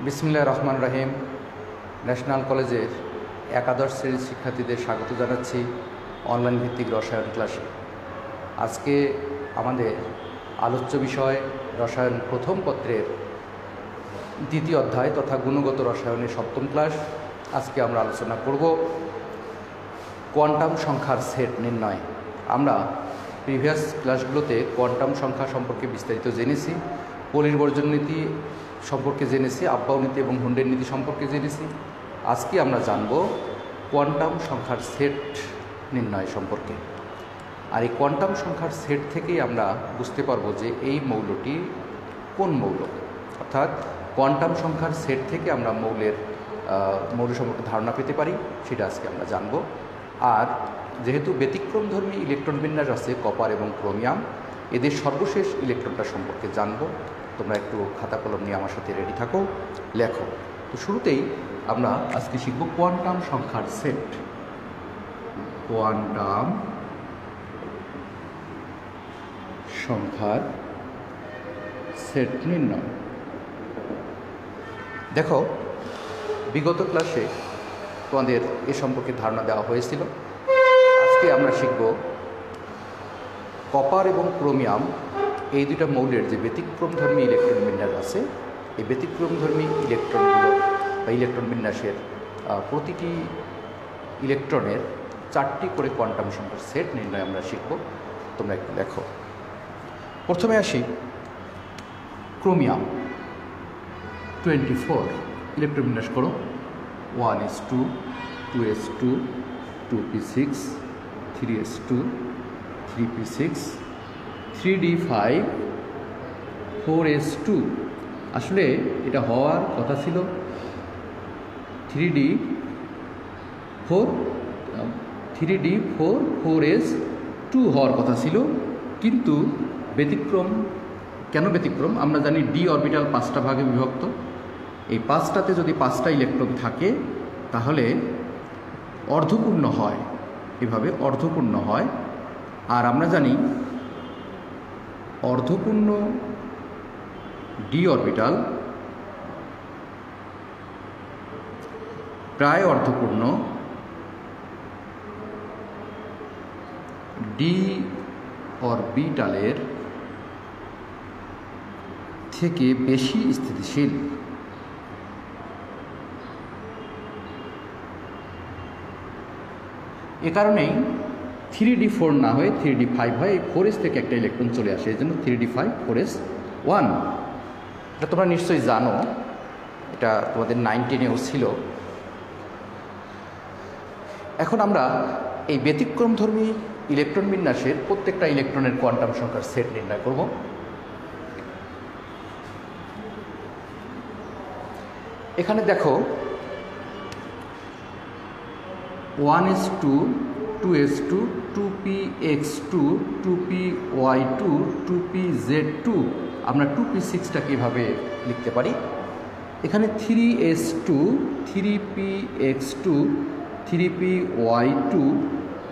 বিসমিল্লাহির রহমানির রহিম। ন্যাশনাল কলেজের একাদশ শ্রেণীর শিক্ষার্থীদের স্বাগত জানাচ্ছি অনলাইন ভিত্তিক রসায়ন ক্লাসে। আজকে আমাদের আলোচ্য বিষয় রসায়ন প্রথম পত্রের দ্বিতীয় অধ্যায় তথা গুণগত রসায়নের সপ্তম ক্লাস। আজকে আমরা আলোচনা করব কোয়ান্টাম সংখ্যার সেট নির্ণয়। আমরা প্রিভিয়াস ক্লাসগুলোতে কোয়ান্টাম সংখ্যা সম্পর্কে বিস্তারিত জেনেছি, পলির বর্জন নীতি সম্পর্কে জেনেছি, আব্বাউ নীতি এবং হুন্ডের নীতি সম্পর্কে জেনেছি। আজকে আমরা জানব কোয়ান্টাম সংখ্যার সেট নির্ণয় সম্পর্কে। আর এই কোয়ান্টাম সংখ্যার সেট থেকেই আমরা বুঝতে পারবো যে এই মৌলটি কোন মৌল, অর্থাৎ কোয়ান্টাম সংখ্যার সেট থেকে আমরা মৌল সম্পর্কে ধারণা পেতে পারি, সেটা আজকে আমরা জানব। আর যেহেতু ব্যতিক্রমধর্মী ইলেকট্রন বিন্যাস আছে কপার এবং ক্রোমিয়াম, এদের সর্বশেষ ইলেকট্রনটা সম্পর্কে জানব। তোমরা একটু খাতা কলম নিয়ে আমার সাথে রেডি থাকো, লেখো। তো শুরুতেই আমরা আজকে শিখব কোয়ান্টাম সংখ্যার সেট। কোয়ান্টাম সংখ্যার সেট নির্ণয়। দেখো, বিগত ক্লাসে তোমাদের এ সম্পর্কে ধারণা দেওয়া হয়েছিল। আজকে আমরা শিখব কপার এবং ক্রোমিয়াম এই দুইটা মৌলের যে ব্যতিক্রমধর্মী ইলেকট্রন বিন্যাস আছে, এই ব্যতিক্রমধর্মী ইলেকট্রনগুলো বা ইলেকট্রন বিন্যাসের প্রতিটি ইলেকট্রনের 4টি করে কোয়ান্টাম সংখ্যার সেট নির্ণয় আমরা শিখব। তোমরা একটু দেখো। প্রথমে আসি ক্রোমিয়াম 24 ইলেকট্রন বিন্যাস করো। 1s2 2s2 2p6 3s2 3p6 3d5 4s2। আসলে এটা হওয়ার কথা ছিল 3d4 4s2 হওয়ার কথা ছিল, কিন্তু ব্যতিক্রম। কেন ব্যতিক্রম? আমরা জানি ডি অরবিটাল 5টা ভাগে বিভক্ত। এই 5টাতে যদি 5টা ইলেকট্রন থাকে তাহলে অর্ধপূর্ণ হয়, এভাবে অর্ধপূর্ণ হয়। আর আমরা জানি অর্ধপূর্ণ ডি অরবিটাল প্রায় অর্ধপূর্ণ ডি অরবিটালের থেকে বেশি স্থিতিশীল। এ কারণেই 3d4 না হয়ে 3d5 হয়। এই 4s থেকে একটা ইলেকট্রন চলে আসে, এই জন্য 3d5 4s1। এটা তোমরা নিশ্চয়ই জানো, এটা তোমাদের 9-10-এও ছিল। এখন আমরা এই ব্যতিক্রমধর্মী ইলেকট্রন বিন্যাসের প্রত্যেকটা ইলেকট্রনের কোয়ান্টাম সংখ্যার সেট নির্ণয় করব। এখানে দেখো 1s2 2s2 2px2 2py2 2pz2। আমরা 2p6টাকে এভাবে লিখতে পারি। এখানে 3s2 3px2 3py2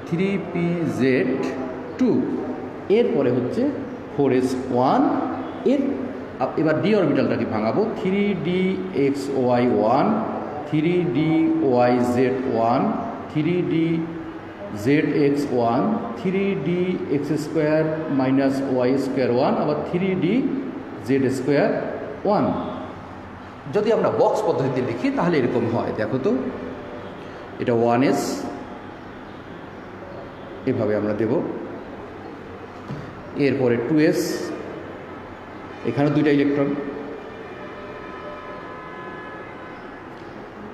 3pz2। এরপরে হচ্ছে 4s1। এবার D অরবিটালটাকে ভাঙাবো। 3dxy1 3dyz1 3dzx1 3dx2 y2 আবার 3dz2 যদি আমরা বক্স পদ্ধতিতে লিখি তাহলে এরকম হয়। দেখো তো, এটা 1s, এভাবে আমরা দেব। এরপরে 2s, এখানে 2টা ইলেকট্রন।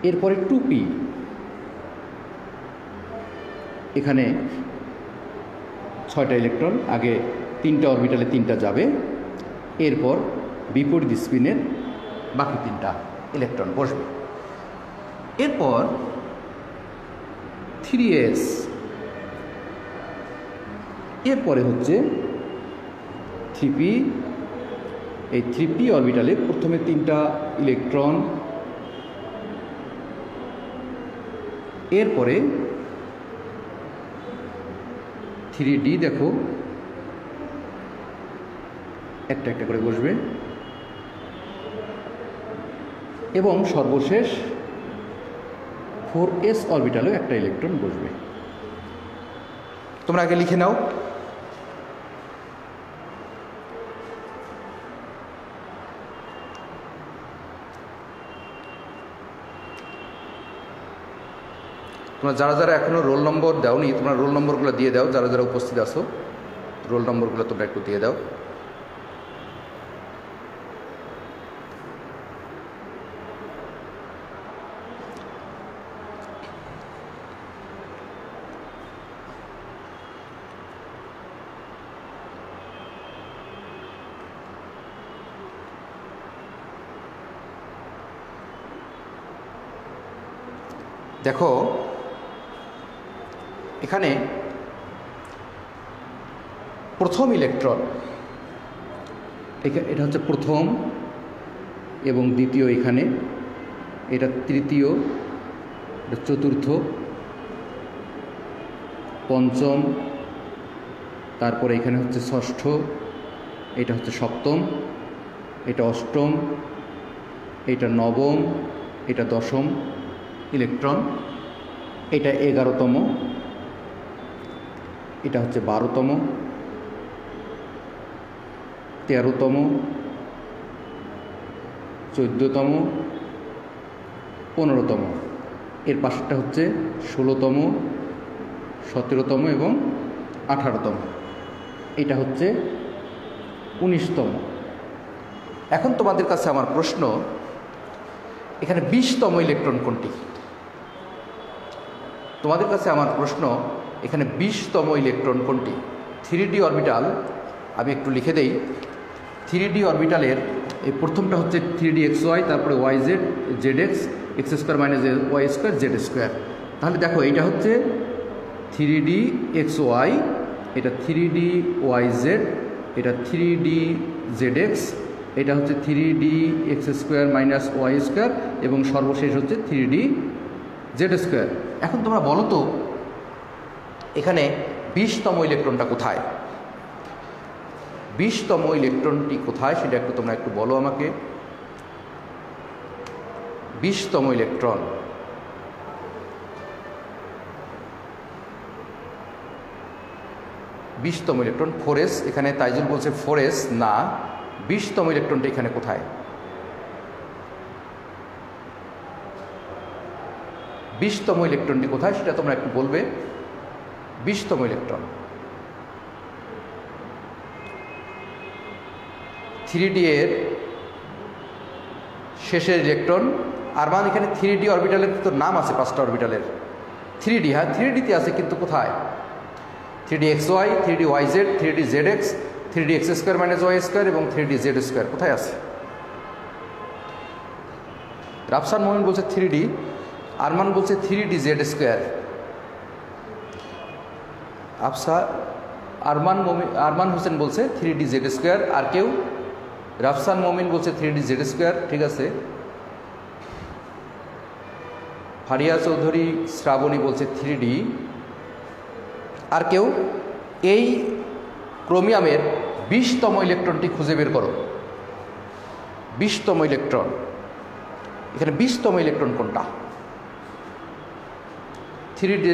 এরপরে 2p, এখানে 6টা ইলেকট্রন। আগে 3টা অরবিটালে 3টা যাবে, এরপর বিপরীত স্পিনের বাকি 3টা ইলেকট্রন বসবে। এরপর 3s, এরপরে হচ্ছে 3p। এই 3p অরবিটালে প্রথমে 3টা ইলেকট্রন, এরপরে 3d দেখো একটা একটা করে বসবে। এবং সর্বশেষ 4s অরবিটালেও একটা ইলেকট্রন বসবে। তোমরা আগে লিখে নাও। তোমরা যারা যারা এখনো রোল নম্বর দাওনি, তোমরা রোল নম্বরগুলো দিয়ে দাও। যারা যারা উপস্থিত আছো রোল নম্বরগুলো তোমরা একটু দিয়ে দাও। দেখো এখানে প্রথম ইলেকট্রন, এটা হচ্ছে প্রথম এবং দ্বিতীয়, এখানে এটা তৃতীয়, এটা চতুর্থ, পঞ্চম, তারপরে এখানে হচ্ছে ষষ্ঠ, এটা হচ্ছে সপ্তম, এটা অষ্টম, এটা নবম, এটা দশম ইলেকট্রন, এটা 11তম, এটা হচ্ছে 12তম, 13তম, 14তম, 15তম, এর পাশেরটা হচ্ছে 16তম, 17তম এবং 18তম, এটা হচ্ছে 19তম। এখন তোমাদের কাছে আমার প্রশ্ন, এখানে 20তম ইলেকট্রন কোনটি? তোমাদের কাছে আমার প্রশ্ন, এখানে 20তম ইলেকট্রন কোনটি? 3D অরবিটাল আমি একটু লিখে দেই। 3D অরবিটালের এই প্রথমটা হচ্ছে 3DXY, তারপরে YZ, ZX, x² - y² z²। তাহলে দেখো এইটা হচ্ছে 3DXY, এটা 3DYZ, এটা 3DZX, এটা হচ্ছে 3DX² - y² এবং সর্বশেষ হচ্ছে 3DZ²। এখন তোমরা বলো তো এখানে 20তম ইলেকট্রনটা কোথায়? 20তম ইলেকট্রনটি কোথায় সেটা একটু তোমরা একটু বলো আমাকে। 20তম ইলেকট্রন, বিশতম ইলেকট্রন 4s, এখানে তাইজুল বলছে 4s না, 20তম ইলেকট্রনটা এখানে কোথায়? 20তম ইলেকট্রনটি কোথায় সেটা তোমরা একটু বলবে। 20তম ইলেকট্রন 3D এর শেষের ইলেকট্রন। আরমান এখানে 3D অরবিটালের তো নাম আছে, 5টা অরবিটালের 3D, হ্যাঁ 3Dতে আছে, কিন্তু কোথায়? 3DXY, 3DYZ, 3DZX, 3DX² - y² এবং 3DZ² কোথায় আছে? রাফসান মোমিন বলছে 3D, আরমান বলছে 3DZ²। আরমান হোসেন বলছে 3DZ²। আর কেউ? রাফসান মোমিন বলছে 3DZ², ঠিক আছে। ফারিয়া চৌধুরী শ্রাবণী বলছে 3D। আর কেউ? এই ক্রোমিয়ামের 20তম ইলেকট্রনটি খুঁজে বের করো। 20তম ইলেকট্রন, এখানে 20তম ইলেকট্রন কোনটা? 3D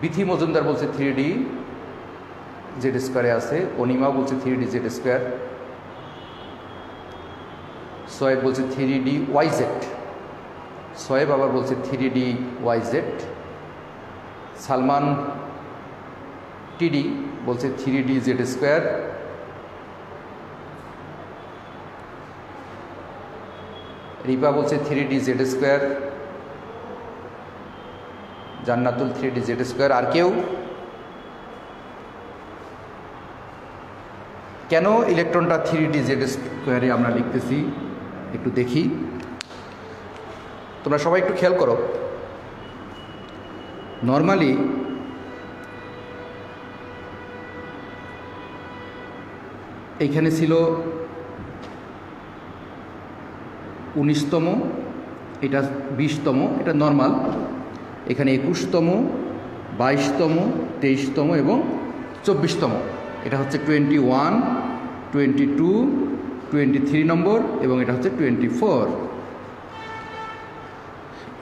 বিথি মজুমদার বলছে 3DZ² আছে। অনিমা বলছে 3DZ²। সোয়েব বলছে 3DYZ। সোয়েব আবার বলছে 3DYZ। সালমান টিডি বলছে 3DZ²। রিপা বলছে 3DZ²। জান্নাতুল 3DZ²। আর কেউ? কেন ইলেকট্রনটা 3DZ² আমরা লিখতেছি একটু দেখি। তোমরা সবাই একটু খেয়াল করো। নর্মালি এইখানে ছিল 19তম, এটা 20তম, এটা নর্মাল। এখানে 21তম, 22তম, 23তম এবং 24তম। এটা হচ্ছে 21, 22, 23 নম্বর এবং এটা হচ্ছে 24।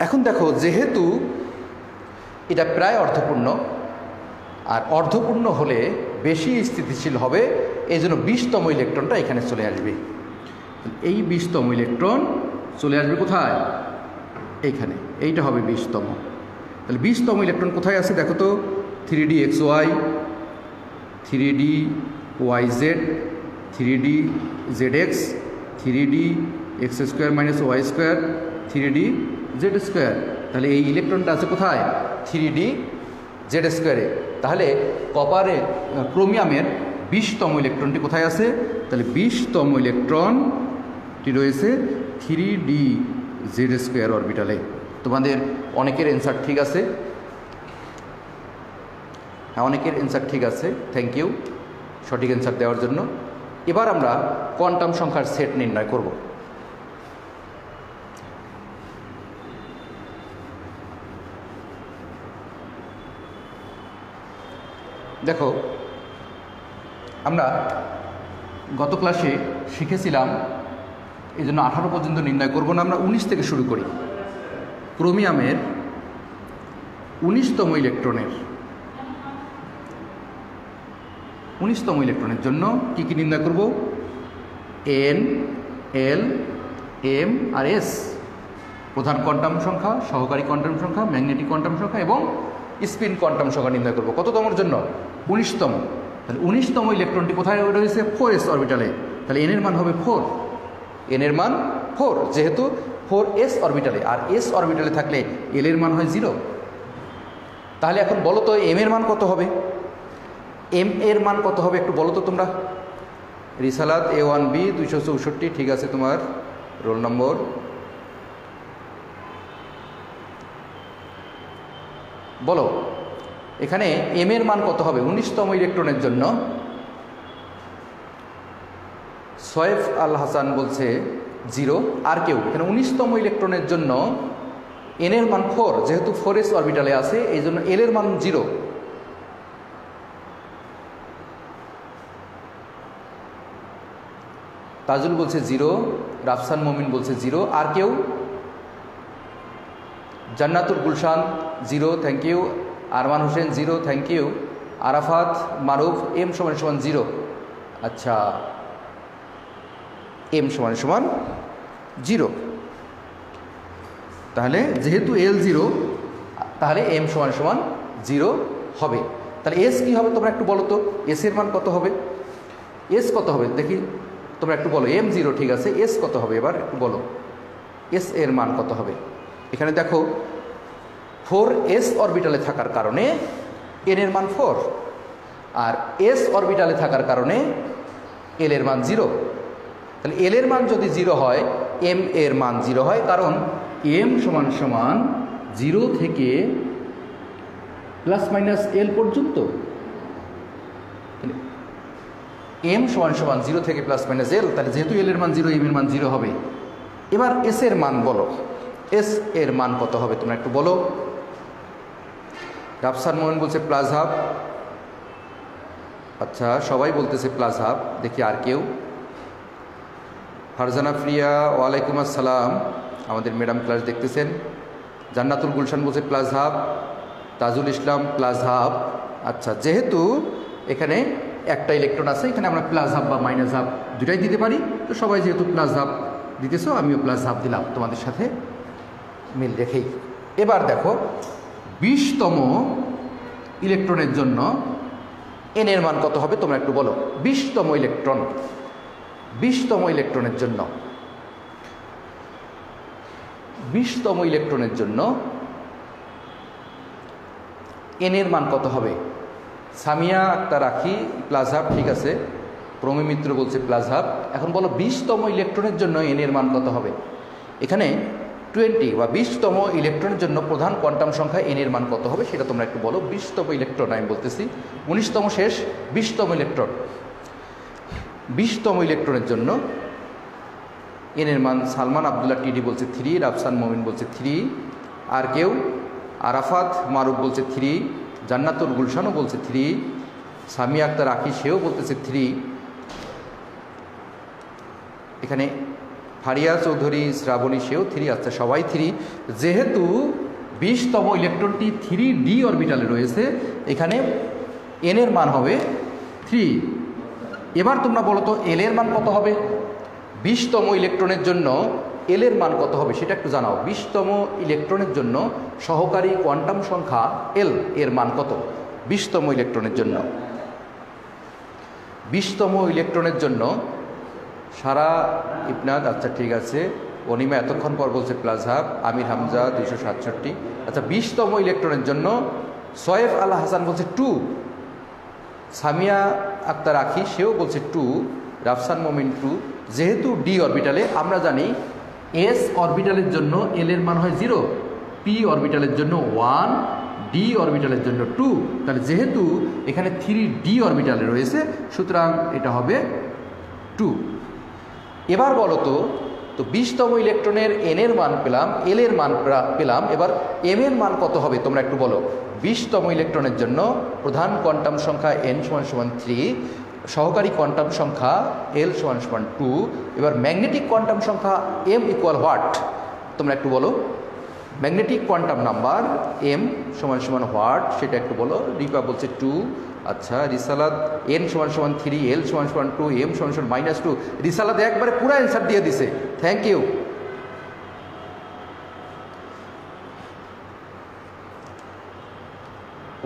এখন দেখো, যেহেতু এটা প্রায় অর্ধপূর্ণ, আর অর্ধপূর্ণ হলে বেশি স্থিতিশীল হবে, এই জন্য 20তম ইলেকট্রনটা এখানে চলে আসবে। এই 20তম ইলেকট্রন চলে আসবে কোথায়? এইখানে, এইটা হবে 20তম। তাহলে 20তম ইলেকট্রন কোথায় আছে দেখো তো, 3dxy, 3dyz, 3dzx, 3dx² - y², 3dz²। তাহলে এই ইলেকট্রনটা আছে কোথায়? 3dz²-এ। তাহলে কপারে ক্রোমিয়ামের 20তম ইলেকট্রনটি কোথায় আছে? তাহলে 20তম ইলেকট্রনটি রয়েছে 3dz² অরবিটালে। তোমাদের অনেকের অ্যান্সার ঠিক আছে, হ্যাঁ অনেকের অ্যান্সার ঠিক আছে, থ্যাংক ইউ সঠিক অ্যান্সার দেওয়ার জন্য। এবার আমরা কোয়ান্টাম সংখ্যার সেট নির্ণয় করব। দেখো, আমরা গত ক্লাসে শিখেছিলাম, এই জন্য 18 পর্যন্ত নির্ণয় করব না, আমরা 19 থেকে শুরু করি। ক্রোমিয়ামের 19তম ইলেকট্রনের জন্য কি কি নির্ণয় করব? n, l, m আর s, প্রধান কোয়ান্টাম সংখ্যা, সহকারী কোয়ান্টাম সংখ্যা, ম্যাগনেটিক কোয়ান্টাম সংখ্যা এবং স্পিন কোয়ান্টাম সংখ্যা নির্ণয় করব। কততমর জন্য? 19তম। তাহলে 19তম ইলেকট্রনটি কোথায় রয়েছে? 4s অরবিটালে। তাহলে n এর মান হবে 4, n এর মান 4, যেহেতু 4s অরবিটালে, আর s অরবিটালে থাকলে l এর মান হয় 0। তাহলে এখন বলো তো m এর মান কত হবে? m এর মান কত হবে একটু বলো তো তোমরা। রিসালাত A1B 264, ঠিক আছে, তোমার রোল নম্বর। বলো এখানে m এর মান কত হবে 19তম ইলেকট্রনের জন্য? সয়েফ আল হাসান বলছে 0। আর কেউ? এখানে 19তম ইলেকট্রনের জন্য n এর মান 4, যেহেতু 4s অরবিটালে আছে এই জন্য l এর মান 0। তাজুল বলছে 0, রাফসান মমিন বলছে 0। আর কেউ? Jannatul Gulshan 0, thank you. Arman Hossain 0, thank you. Arafat Maruf m = 0। আচ্ছা, m = 0। তাহলে যেহেতু l 0, তাহলে m = 0 হবে। তাহলে s কি হবে তোমরা একটু বলো তো, s এর মান কত হবে? s কত হবে দেখি তোমরা একটু বলো। m 0 ঠিক আছে, s কত হবে এবার একটু বলো, s এর মান কত হবে? এখানে দেখো 4s অরবিটালে থাকার কারণে n এর মান 4, আর s অরবিটালে থাকার কারণে l এর মান 0। তাহলে l এর মান যদি 0 হয়, m এর মান 0 হয়, কারণ m = 0 থেকে ±l পর্যন্ত। m = 0 থেকে ±l, তাহলে যেহেতু l এর মান 0, m এর মান 0 হবে। এবার s এর মান বলো, s এর মান কত হবে তোমরা একটু বলো। রাফসান মোহন বলছে +½ আচ্ছা, সবাই বলতেছে +½ দেখি আর কেউ? ফারজানা প্রিয়া ওয়ালাইকুম আসসালাম, আমাদের ম্যাডাম ক্লাস দেখতেছেন। জান্নাতুল গুলশান বলছে +½ তাজুল ইসলাম +½ আচ্ছা, যেহেতু এখানে একটা ইলেকট্রন আছে, এখানে আমরা +½ বা -½ দুটাই দিতে পারি। তো সবাই যেহেতু +½ দিতেছো, আমিও +½ দিলাম তোমাদের সাথে মিল রেখেই। এবার দেখো 20তম ইলেকট্রনের জন্য n এর মান কত হবে তোমরা একটু বলো। 20তম ইলেকট্রনের জন্য 20তম ইলেকট্রনের জন্য n এর মান কত হবে? সামিয়া আক্তার রাখি +½ ঠিক আছে, প্রমি মিত্র বলছে +½ এখন বলো 20তম ইলেকট্রনের জন্য n এর মান কত হবে? এখানে 20 বা 20তম ইলেকট্রনের জন্য প্রধান কোয়ান্টাম সংখ্যা n এর মান কত হবে সেটা তোমরা একটু বলো। 20তম ইলেকট্রন আমি বলতেছি, 19তম শেষ, 20তম ইলেকট্রন। 20তম ইলেকট্রনের জন্য n এর মান সালমান আবদুল্লাহ টিডি বলছে 3, রাফসান মমিন বলছে 3। আর কেউ? আরাফাত মারুফ বলছে 3, জান্নাতুল গুলশানও বলছে 3, সামিয়া আক্তার আখি সেও বলতেছে 3। এখানে ফারিয়া চৌধুরী, শ্রাবণী, সেও 3। আচ্ছা, সবাই 3। যেহেতু 20তম ইলেকট্রনটি 3d অরবিটালে রয়েছে, এখানে n এর মান হবে 3। এবার তোমরা বলো তো l এর মান কত হবে? 20তম ইলেকট্রনের জন্য l এর মান কত হবে সেটা একটু জানাও। 20তম ইলেকট্রনের জন্য সহকারী কোয়ান্টাম সংখ্যা l এর মান কত? 20তম ইলেকট্রনের জন্য 20তম ইলেকট্রনের জন্য সারা ইবনাদ, আচ্ছা ঠিক আছে, অনিমা এতক্ষণ পর বলছে +1/2, আমির হামজা 267। আচ্ছা, 20তম ইলেকট্রনের জন্য সয়েফ আল হাসান বলছে 2, সামিয়া আক্তার আখি সেও বলছে 2, রাফসান মোমিন 2। যেহেতু ডি অরবিটালে, আমরা জানি এস অরবিটালের জন্য এল এর মান হয় 0, পি অরবিটালের জন্য 1, ডি অরবিটালের জন্য 2। তাহলে যেহেতু এখানে 3d অরবিটালে রয়েছে, সুতরাং এটা হবে 2। এবার বলো তো 20তম ইলেকট্রনের n এর মান পেলাম, l এর মান পেলাম, এবার m এর মান কত হবে তোমরা একটু বলো। 20তম ইলেকট্রনের জন্য প্রধান কোয়ান্টাম সংখ্যা n = 3, সহকারী কোয়ান্টাম সংখ্যা l = 2। এবার ম্যাগনেটিক কোয়ান্টাম সংখ্যা m = হোয়াট তোমরা একটু বলো। Magnetic quantum number m = what সেটা একটু বলো। রিপা বলছে 2। আচ্ছা, রিসালাত n = 3, l = 2, m = -2। রিসালাত একবারে পুরো অ্যান্সার দিয়ে দিছে, থ্যাংক ইউ।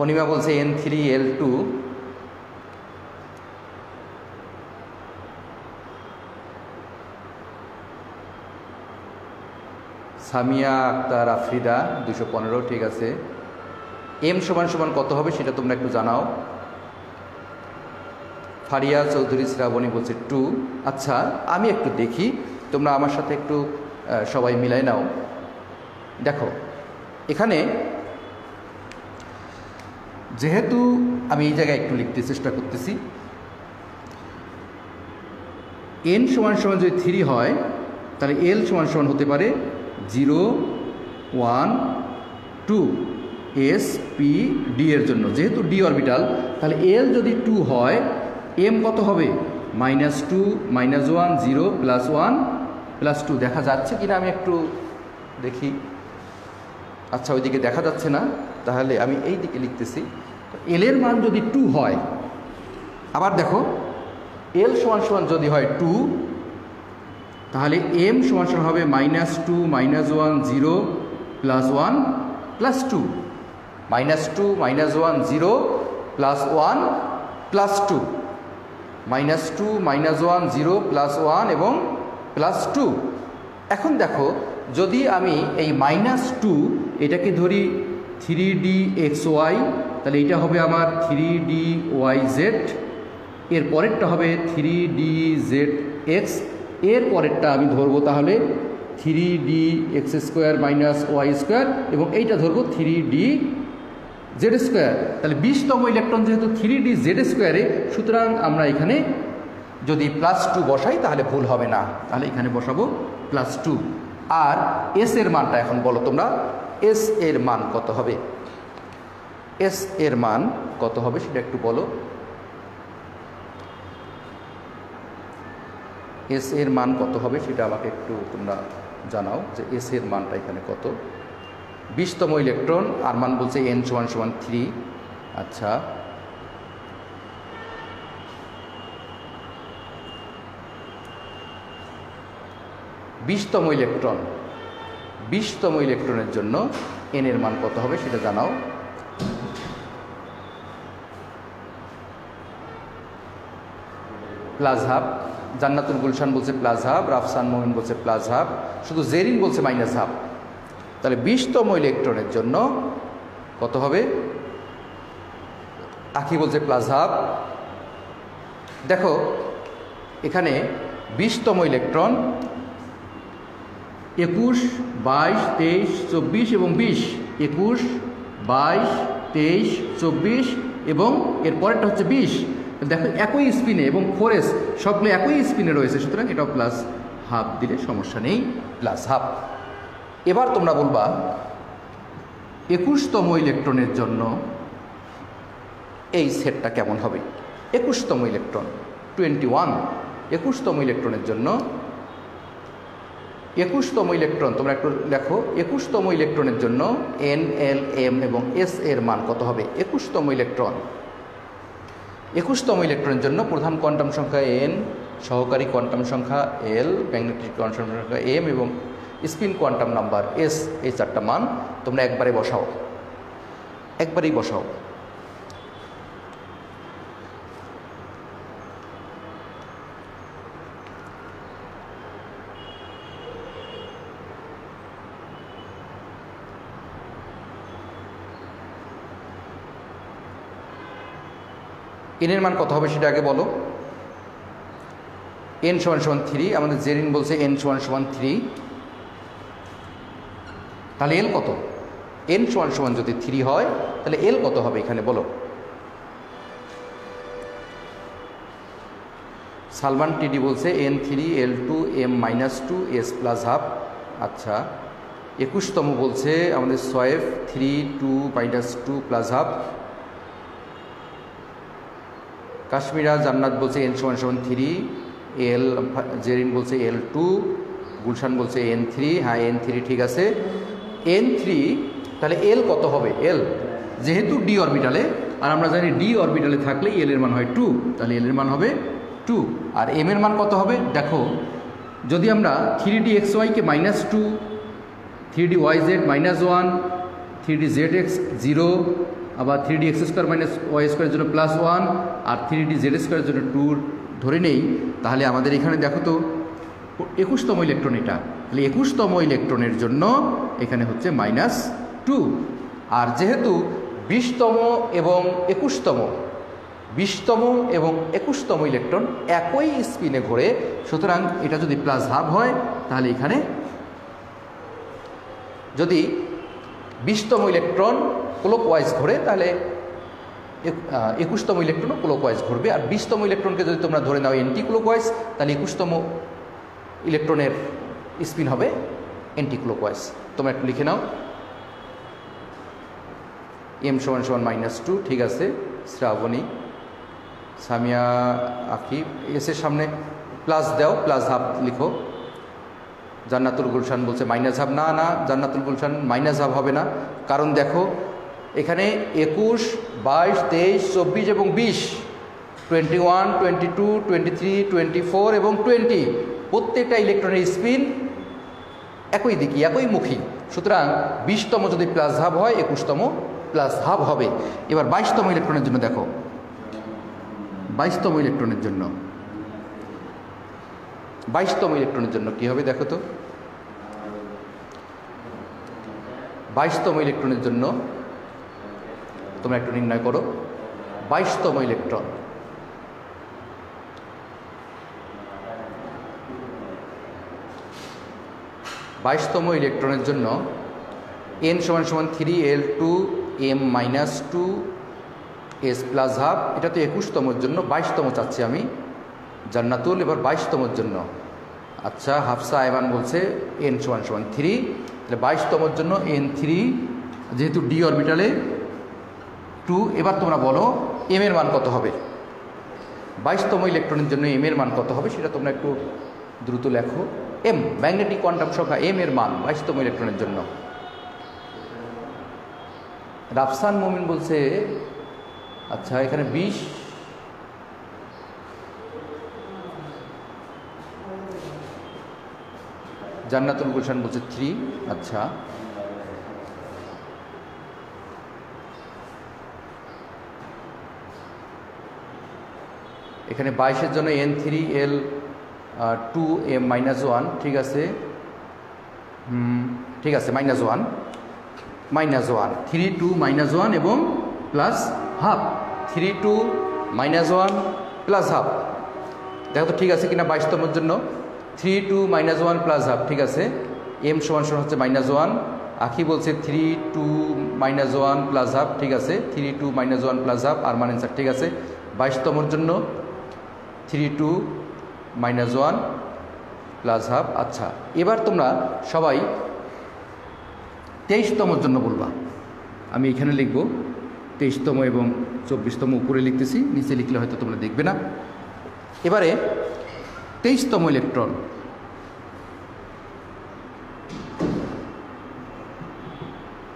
অনিমা বলছে n3 l2। সামিয়া আক্তার আফরিদা 215, ঠিক আছে। m = কত হবে সেটা তোমরা একটু জানাও। ফারিয়া চৌধুরী, শ্রাবণী বলছে 2। আচ্ছা, আমি একটু দেখি, তোমরা আমার সাথে একটু সবাই মিলাই নাও। দেখো এখানে যেহেতু আমি এই জায়গায় একটু লিখতে চেষ্টা করতেছি, n = যদি 3 হয় তাহলে l = হতে পারে 0, 1, 2 s p d এর জন্য। যেহেতু d অরবিটাল, তাহলে l যদি 2 হয়, m কত হবে? -2, -1, 0, +1, +2। দেখা যাচ্ছে কিনা আমি একটু দেখি। আচ্ছা, ওইদিকে দেখা যাচ্ছে না, তাহলে আমি এই দিকে লিখতেছি। l এর মান যদি 2 হয়, আবার দেখো l = যদি হয় 2, তাহলে m = হবে -2, -1, 0, +1, +2। -2, -1, 0, +1, +2। -2, -1, 0, +1 এবং +2। এখন দেখো, যদি আমি এই -2 এটাকে ধরি 3dxy, তাহলে এটা হবে আমার 3dyz, এর পরেরটা হবে 3dzx, এর পরেরটা আমি ধরবো তাহলে 3dx² - y², এবং এইটা ধরবো 3dz²। তাহলে 20তম ইলেকট্রন যেহেতু 3dz², সুতরাং আমরা এখানে যদি +2 বসাই তাহলে ভুল হবে না, তাহলে এখানে বসাবো +2। আর এস এর মানটা এখন বলো তোমরা, এস এর মান কত হবে? এস এর মান কত হবে সেটা একটু বলো। এস এর মান কত হবে সেটা আমাকে একটু তোমরা জানাও, যে এস এর মানটা এখানে কত। 20তম ইলেকট্রন, আর মান বলছে n = 3। আচ্ছা, বিশতম ইলেকট্রনের জন্য n এর মান কত হবে সেটা জানাও। +1/2, জান্নাতুল গুলশান বলছে +1/2, রাফসান মোমিন বলছে +1/2, শুধু জেরিন বলছে -1/2। তাহলে 20তম ইলেকট্রনের জন্য কত হবে? আখি বলছে +1/2। দেখো এখানে 20তম ইলেকট্রন 21, 22, 23, 24 এবং 20। 21, 22, 23, 24 এবং এর পরেরটা হচ্ছে 20। দেখো একই স্পিনে এবং 4s সবগুলো একই স্পিনে রয়েছে, সুতরাং এটাও +1/2 দিলে সমস্যা নেই, +1/2। এবার তোমরা বলবা 21তম ইলেকট্রনের জন্য এই সেটটা কেমন হবে। 21তম ইলেকট্রন 21, 21তম ইলেকট্রনের জন্য 21তম ইলেকট্রন, তোমরা একটু লেখো, 21তম ইলেকট্রনের জন্য N, L, M এবং S এর মান কত হবে? 21তম ইলেকট্রন, 21তম ইলেকট্রনের জন্য প্রধান কোয়ান্টাম সংখ্যা N, সহকারী কোয়ান্টাম সংখ্যা L, ম্যাগনেটিক কোয়ান্টাম সংখ্যা M এবং স্পিন কোয়ান্টাম নাম্বার S, এই 4টা মান তোমরা একবারেই বসাও। n এর মান কত হবে সেটা আগে বলো। n = 3, আমাদের জেরিন বলছে n = 3, তাহলে l কত? n = যদি 3 হয় তাহলে l কত হবে এখানে বলো। সালমান টিডি বলছে n3 l2 m-2 s + ½ আচ্ছা। 21তম বলছে আমাদের সোয়েব 3 2 -2 + ½ কাশ্মীরা জান্নাত বলছে n = 3, এল জেরিন বলছে l2, গুলশান বলছে n3, হ্যাঁ n3 ঠিক আছে, n3 তাহলে l কত হবে? l যেহেতু d অরবিটালে, আর আমরা জানি d অরবিটালে থাকলে l এর মান হয় 2, তাহলে l এর মান হবে 2। আর m এর মান কত হবে দেখো, যদি আমরা 3dxy কে -2, 3dyz -1, 3dzx 0, আবার 3dx² - y² এর জন্য +1 আর 3dz² এর জন্য 2 ধরে নেই, তাহলে আমাদের এখানে দেখো তো 21তম ইলেকট্রন, এটা তাহলে 21তম ইলেকট্রনের জন্য এখানে হচ্ছে -2। আর যেহেতু 20তম এবং 21তম ইলেকট্রন একই স্পিনে ঘোরে, সুতরাং এটা যদি +½ হয় তাহলে এখানে যদি 20তম ইলেকট্রন ক্লকওয়াইজ ঘোরে তাহলে 21তম ইলেকট্রনও ক্লকওয়াইজ ঘুরবে। আর 20তম ইলেকট্রনকে যদি তোমরা ধরে নাও এন্টি ক্লকওয়াইজ, তাহলে 21তম ইলেকট্রনের স্পিন হবে এন্টি ক্লকওয়াইজ। তোমরা একটু লিখে নাও, m = -2 ঠিক আছে। শ্রাবণী, সামিয়া আখি, এস এর সামনে প্লাস দাও, +½ লিখো। জান্নাতুল গুলশান বলছে -½ না, জান্নাতুল গুলশান -½ হবে না, কারণ দেখো এখানে 21, 22, 23, 24 এবং 20, 21, 22, 23, 24 এবং 20 প্রত্যেকটা ইলেকট্রনের স্পিন একই দিকে, একই মুখী, সুতরাং 20তম যদি +½ হয় 21তম +½ হবে। এবার 22তম ইলেকট্রনের জন্য দেখো, 22তম ইলেকট্রনের জন্য কী হবে দেখো তো। 22তম ইলেকট্রনের জন্য তোমরা একটু নির্ণয় করো। 22তম ইলেকট্রন, ইলেকট্রনের জন্য n = 3 l2 m-2 s +½ এটা তো 21তমর জন্য, 22তম চাচ্ছি আমি জান্নাতুল। এবার 22তমর জন্য, আচ্ছা হাফসা আয়মান বলছে n = 3, তাহলে 22তমর জন্য n3 যেহেতু d অরবিটালে 2। এবার তোমরা বলো m এর মান কত হবে? 22তম ইলেকট্রনের জন্য m এর মান কত হবে সেটা তোমরা একটু দ্রুত লেখো। m ম্যাগনেটিক কোয়ান্টাম সংখ্যা m এর মান 22তম ইলেকট্রনের জন্য। রাফসান মুমিন বলছে আচ্ছা এখানে 20, জান্নাতুল গুলশান বলছে 3, আচ্ছা এখানে 22-এর জন্য n3 l2 m-1 ঠিক আছে, ঠিক আছে -1 3 2 -1 এবং +½ 3 2 -1 +½ দেখো তো ঠিক আছে কিনা। 22তমের জন্য 3 2 -1 +½ ঠিক আছে। m = হচ্ছে -1, আখি বলছে 3 2 -1 +½ ঠিক আছে, 3 2 -1 +½ আর মান অ্যান্সার ঠিক আছে। 22তমের জন্য 3 2 -1 +½ আচ্ছা। এবার তোমরা সবাই 23তমের জন্য বলবা, আমি এখানে লিখব 23তম এবং 24তম উপরে লিখতেছি, নিচে লিখলে হয়তো তোমরা দেখবে না। এবারে 23তম ইলেকট্রন,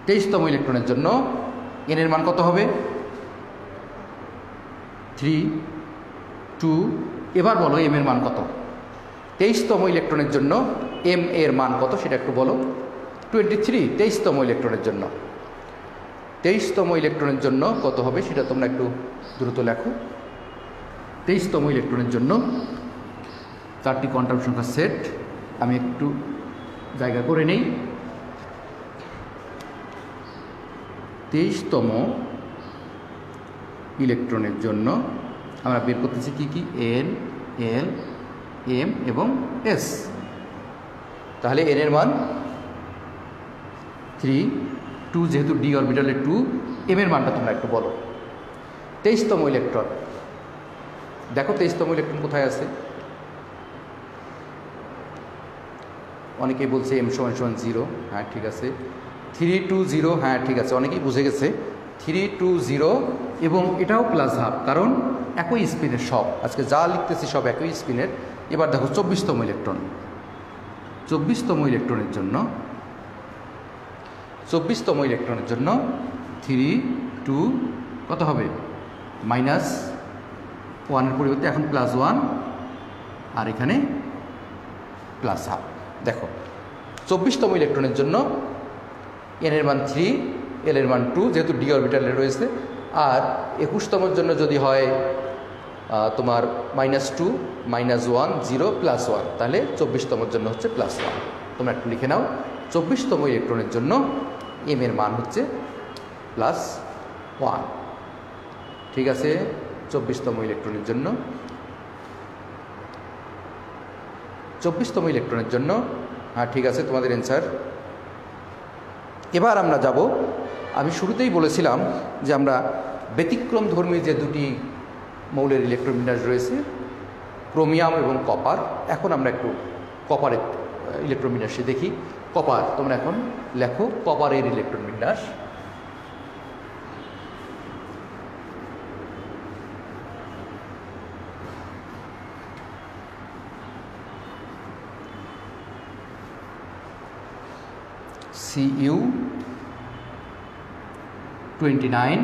23তম ইলেকট্রনের জন্য n এর মান কত হবে? 3 2। এবার বলো m এর মান কত? 23তম ইলেকট্রনের জন্য m এর মান কত সেটা একটু বলো। 23। 23তম ইলেকট্রনের জন্য 23তম ইলেকট্রনের জন্য কত হবে সেটা তোমরা একটু দ্রুত লেখো। 23তম ইলেকট্রনের জন্য 4টি কোয়ান্টাম সংখ্যার সেট আমি একটু জায়গা করে নেই। 23তম ইলেকট্রনের জন্য আমরা বের করতেছি কি কি? n l m এবং s। তাহলে n এর মান 3 2, যেহেতু d অরবিটালে 2, m এর মানটা তোমরা একটু বলো। 23তম ইলেকট্রন, দেখো 23তম ইলেকট্রন কোথায় আছে? অনেকেই বলছে m = 0। হ্যাঁ ঠিক আছে। 3 2 0, হ্যাঁ ঠিক আছে, অনেকেই বুঝে গেছে 3 2 0 এবং এটাও প্লাস হাফ, কারণ একই স্পিনের সব, আজকে যা লিখতেছি সব একই স্পিনের। এবার দেখো 24তম ইলেকট্রন। 24তম ইলেকট্রনের জন্য 24তম ইলেকট্রনের জন্য 3 2 কত হবে? -1 এর পরিবর্তে এখন +1 আর এখানে প্লাস হাফ। দেখো 24তম ইলেকট্রনের জন্য n এর মান 3, l এর মান 2, যেহেতু d অরবিটালে রয়েছে। আর 21তমের জন্য যদি হয় তোমার -2 -1 0 +1, তাহলে 24তমের জন্য হচ্ছে +1। তোমরা একটু লিখে নাও। 24তম ইলেকট্রনের জন্য m এর মান হচ্ছে +1। ঠিক আছে। 24তম ইলেকট্রনের জন্য 24তম ইলেকট্রনের জন্য হ্যাঁ ঠিক আছে, তোমাদের অ্যান্সার। এবার আমরা যাব, আমি শুরুতেই বলেছিলাম যে আমরা ব্যতিক্রমধর্মী যে দুটি মৌলের ইলেকট্রন বিন্যাস রয়েছে, ক্রোমিয়াম এবং কপার। এখন আমরা একটু কপারের ইলেকট্রন বিন্যাসে দেখি। কপার, তোমরা এখন লেখো কপারের ইলেকট্রন বিন্যাস। Cu 29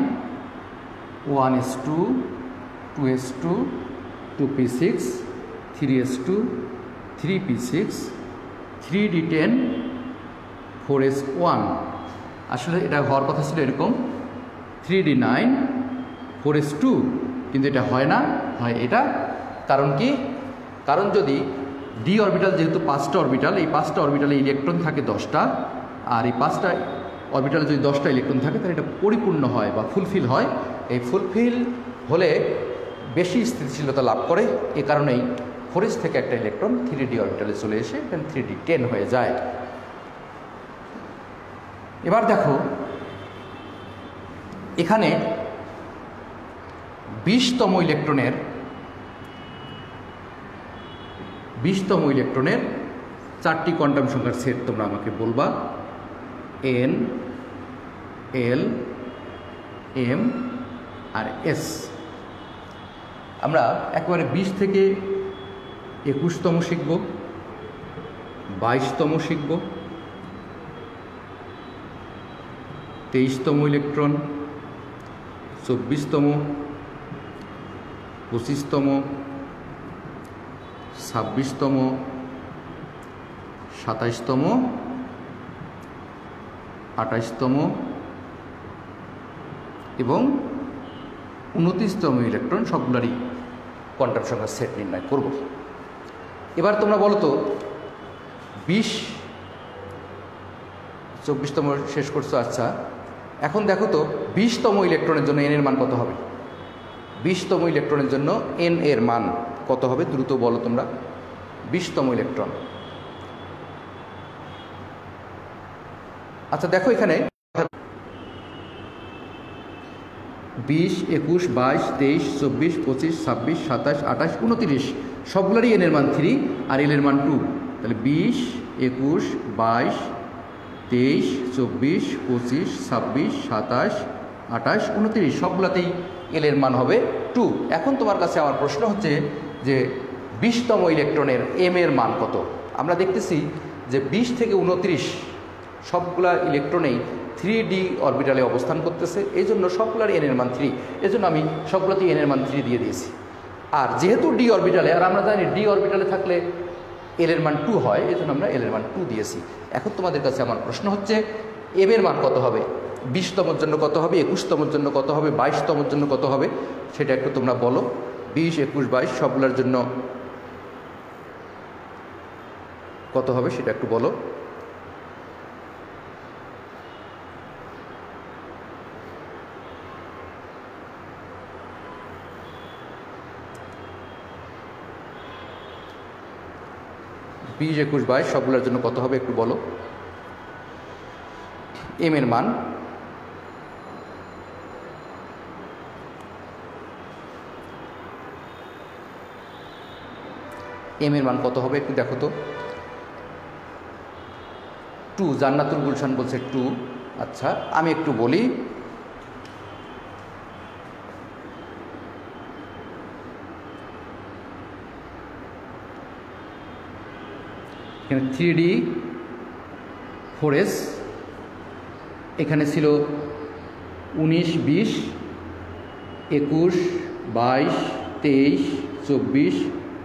1s2 2s2 2p6 3s2 3p6 3d10 4s1। আসলে এটা হওয়ার কথা ছিল এরকম 3d9 4s2, কিন্তু এটা হয় না, হয় এটা। কারণ কি? কারণ যদি d অরবিটাল, যেহেতু 5টা অরবিটাল, এই 5টা অরবিটালে ইলেকট্রন থাকে 10টা, আর এই 5টা অরবিটালে যদি 10টা ইলেকট্রন থাকে তাহলে এটা পরিপূর্ণ হয় বা ফুলফিল হয়। এই ফুলফিল হলে বেশি স্থিতিশীলতা লাভ করে। এ কারণেই 4s থেকে একটা ইলেকট্রন 3d অরবিটালে চলে এসে 3d10 হয়ে যায়। এবার দেখো এখানে 20তম ইলেকট্রনের 4টি কোয়ান্টাম সংখ্যার সেট তোমরা আমাকে বলবা। n l m আর s। আমরা একেবারে 20 থেকে 21তম শিখব, 22তম শিখব, 23তম ইলেকট্রন, 24তম, 25তম, 26তম, 27তম, 28তম এবং 29তম ইলেকট্রন, সবগুলোরই কোয়ান্টাম সংখ্যার সেট নির্ণয় করব। এবার তোমরা বলো তো 24তম শেষ করছো, আচ্ছা এখন দেখো তো 20তম ইলেকট্রনের জন্য n এর মান কত হবে? 20তম ইলেকট্রনের জন্য n এর মান কত হবে? দ্রুত বলো তোমরা। 20তম ইলেকট্রন, আচ্ছা দেখো এখানে 20 21 22 23 24 25 26 27 28 29 সবগুলোরই n এর মান 3 আর l এর মান 2। তাহলে 20 21 22 23 24 25 26 27 28 29 সবগুলোতেই l এর মান হবে 2। এখন তোমার কাছে আমার প্রশ্ন হচ্ছে যে 20তম ইলেকট্রনের m এর মান কত? আমরা দেখতেছি যে 20 থেকে 29 সবগুলা ইলেকট্রনেই 3D অরবিটালে অবস্থান করতেছে, এই জন্য সবগুলোর n এর মান 3, এই জন্য আমি সবগুলোতে n এর মান 3 দিয়ে দিয়েছি। আর যেহেতু d অরবিটালে, আর আমরা জানি d অরবিটালে থাকলে l এর মান 2 হয়, এই জন্য আমরা l এর মান 2 দিয়েছি। এখন তোমাদের কাছে আমার প্রশ্ন হচ্ছে m এর মান কত হবে, 20তমের জন্য কত হবে, 21তমের জন্য কত হবে, 22তমের জন্য কত হবে, সেটা একটু তোমরা বলো। 20, 21, 22 সবগুলোর জন্য কত হবে সেটা একটু বলো। বিশ, 21, 22 সবগুলোর জন্য কত হবে একটু বলো এম এর মান। এম এর মান কত হবে একটু দেখো তো। 2, জান্নাতুল গুলশান বলছে 2। আচ্ছা, আমি একটু বলি, এখানে 3D 4S, এখানে ছিল 19, 20, 21, 22, 23, 24,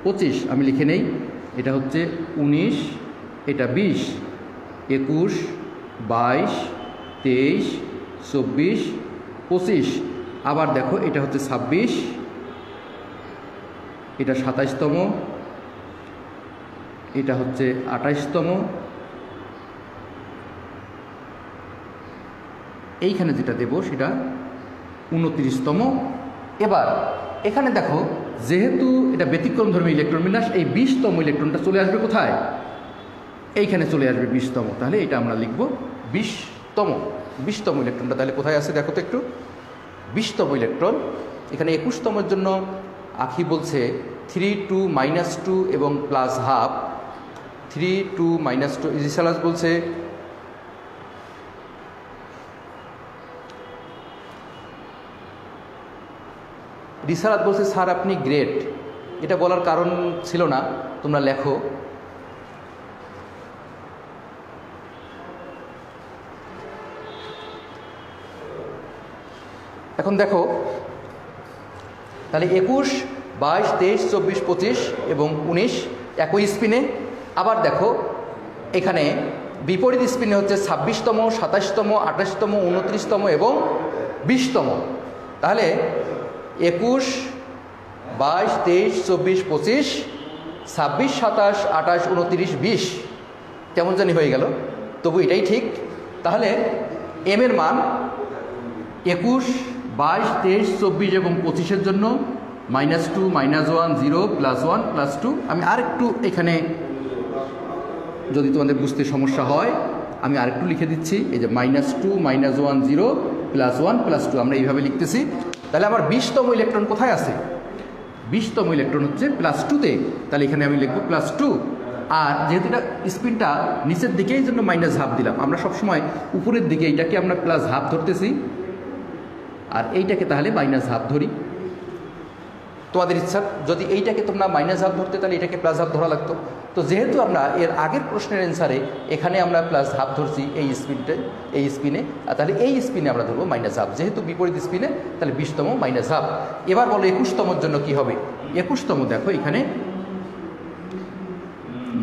25। আমি লিখে নেই, এটা হচ্ছে 19, এটা 20, 21, 22, 23, 24, 25। আবার দেখো এটা হচ্ছে 26, এটা 27তম, এটা হচ্ছে 28তম, এইখানে যেটা দেব সেটা 29তম। এবার এখানে দেখো যেহেতু এটা ব্যতিক্রমধর্মী ইলেকট্রন বিন্যাস, এই 20তম ইলেকট্রনটা চলে আসবে কোথায়, এইখানে চলে আসবে 20তম। তাহলে এটা আমরা লিখব 20তম। 20তম ইলেকট্রনটা তাহলে কোথায় আছে দেখো তো একটু। 20তম ইলেকট্রন এখানে 21তমের জন্য আখি বলছে 3, 2, -2 এবং +½ 3, 2, -2। রিসালাস বলছে স্যার আপনি গ্রেট, এটা বলার কারণ ছিল না, তোমরা লেখো। এখন দেখো তাহলে 21, 22, 23, 24, 25 এবং 19 একই স্পিনে। আবার দেখো এখানে বিপরীত স্পিনে হচ্ছে 26তম, 27তম, 28তম, 29তম এবং 20তম। তাহলে 21, 22, 23, 24, 25, 26, 27, 28, 29, 20 কেমন জানি হয়ে গেল, তবু এটাই ঠিক। তাহলে এম এর মান 21, 22, 23, 24 এবং 25-এর জন্য -2, -1, 0, +1, +2। আমি আরেকটু এখানে যদি তোমাদের বুঝতে সমস্যা হয় আমি আরেকটু লিখে দিচ্ছি, এই যে -2, -1, 0, +1, +2 আমরা এইভাবে লিখতেছি। তাহলে আমার 20তম ইলেকট্রন কোথায় আছে, 20তম ইলেকট্রন হচ্ছে +2-তে, তাহলে এখানে আমি লিখব +2। আর যেহেতু এটা স্পিনটা নিচের দিকে এই জন্য -½ দিলাম। আমরা সবসময় উপরের দিকে এইটাকে আমরা +½ ধরতেছি, আর এইটাকে তাহলে -½ ধরি। তোমাদের ইচ্ছা, যদি এইটাকে তোমরা -½ ধরতে তাহলে এটাকে +½ ধরা লাগতো। তো যেহেতু আমরা এর আগের প্রশ্নের অ্যান্সারে এখানে আমরা +½ ধরছি এই স্পিনে, তাহলে এই স্পিনে আমরা ধরবো -½ যেহেতু বিপরীত স্পিনে, তাহলে 20তম -½ এবার বলো 21তমর জন্য কি হবে। 21তম দেখো এখানে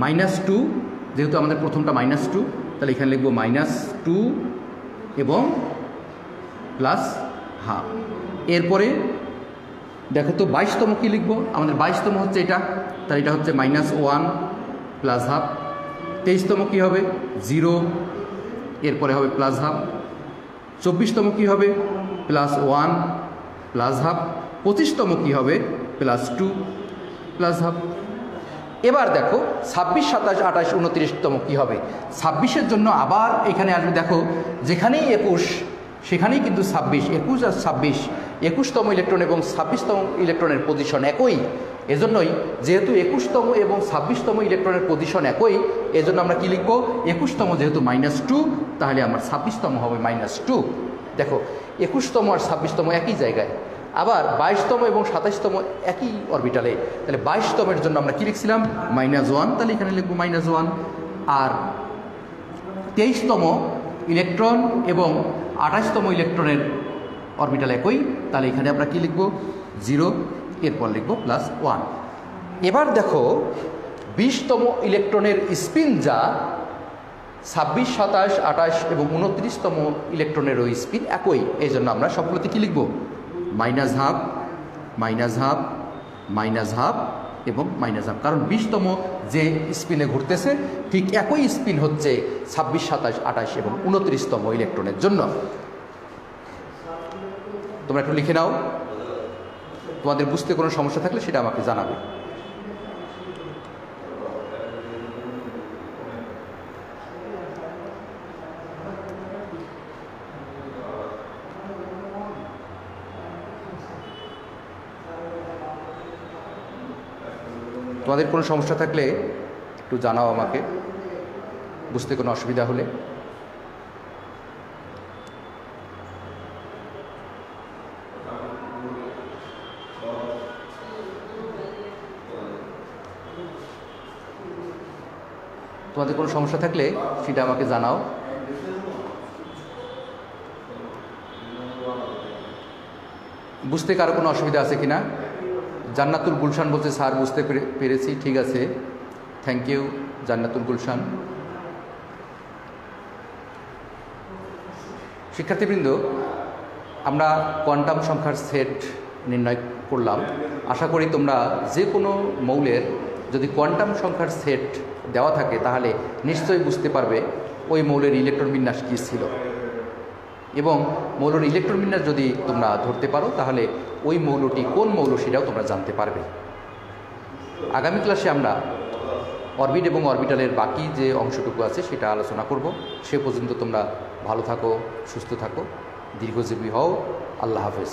-2, যেহেতু আমাদের প্রথমটা -2, তাহলে এখানে লিখবো -2 এবং +½ এরপরে দেখো তো 22তম কি লিখবো, আমাদের 22তম হচ্ছে এটা, তাহলে এটা হচ্ছে -1 +½ 23তম কি হবে 0, এরপরে হবে +½ 24তম কি হবে +1 +½ 25তম কি হবে +2 +½ এবার দেখো 26, 27, 28, 29তম কি হবে। 26-এর জন্য আবার এখানে আসবে, দেখো যেখানেই 21 সেখানেই কিন্তু 26, 21 আর 26, 21তম ইলেকট্রন এবং 26তম ইলেকট্রনের পজিশন একই। এজন্যই যেহেতু 21তম এবং 26তম ইলেকট্রনের পজিশন একই, এজন্য আমরা কি লিখব, 21তম যেহেতু -2, তাহলে আমার 26তম হবে -2। দেখো 21তম আর 26তম একই জায়গায়। আবার 22তম এবং 27তম একই অরবিটালে, তাহলে 22তমের জন্য আমরা কি লিখছিলাম -1, তাহলে এখানে লিখব -1। আর 23তম ইলেকট্রন এবং 28তম ইলেকট্রনের অরবিটাল একই, তাহলে এখানে আমরা কি লিখব 0, এরপর লিখব +1। এবার দেখো 20তম ইলেকট্রনের স্পিন যা 26, 27, 28 এবং 29তম ইলেকট্রনের ওই স্পিন একই, এই জন্য আমরা সবগুলোতে কী লিখব -12, -12, -12 এবং -12, কারণ 20তম যে স্পিনে ঘুরতেছে ঠিক একই স্পিন হচ্ছে 26, 27, 28 এবং 29তম ইলেকট্রনের জন্য। তোমরা একটু লিখে নাও, তোমাদের বুঝতে কোনো সমস্যা থাকলে সেটা আমাকে জানাবে। তোমাদের কোনো সমস্যা থাকলে একটু জানাও আমাকে, বুঝতে কোনো অসুবিধা হলে। তোমাদের কোনো সমস্যা থাকলে সেটা আমাকে জানাও। বুঝতে কারো কোনো অসুবিধা আছে কিনা? জান্নাতুল গুলশান বলছে স্যার বুঝতে পেরেছি। ঠিক আছে, থ্যাংক ইউ জান্নাতুল গুলশান। শিক্ষার্থীবৃন্দ, আমরা কোয়ান্টাম সংখ্যার সেট নির্ণয় করলাম। আশা করি তোমরা যে কোনো মৌলের যদি কোয়ান্টাম সংখ্যার সেট দেওয়া থাকে তাহলে নিশ্চয়ই বুঝতে পারবে ওই মৌলের ইলেকট্রন বিন্যাস কী ছিল, এবং মৌলের ইলেকট্রন বিন্যাস যদি তোমরা ধরতে পারো তাহলে ওই মৌলটি কোন মৌল সেটাও তোমরা জানতে পারবে। আগামী ক্লাসে আমরা অরবিট এবং অরবিটালের বাকি যে অংশটুকু আছে সেটা আলোচনা করব। সে পর্যন্ত তোমরা ভালো থাকো, সুস্থ থাকো, দীর্ঘজীবী হও। আল্লাহ হাফেজ।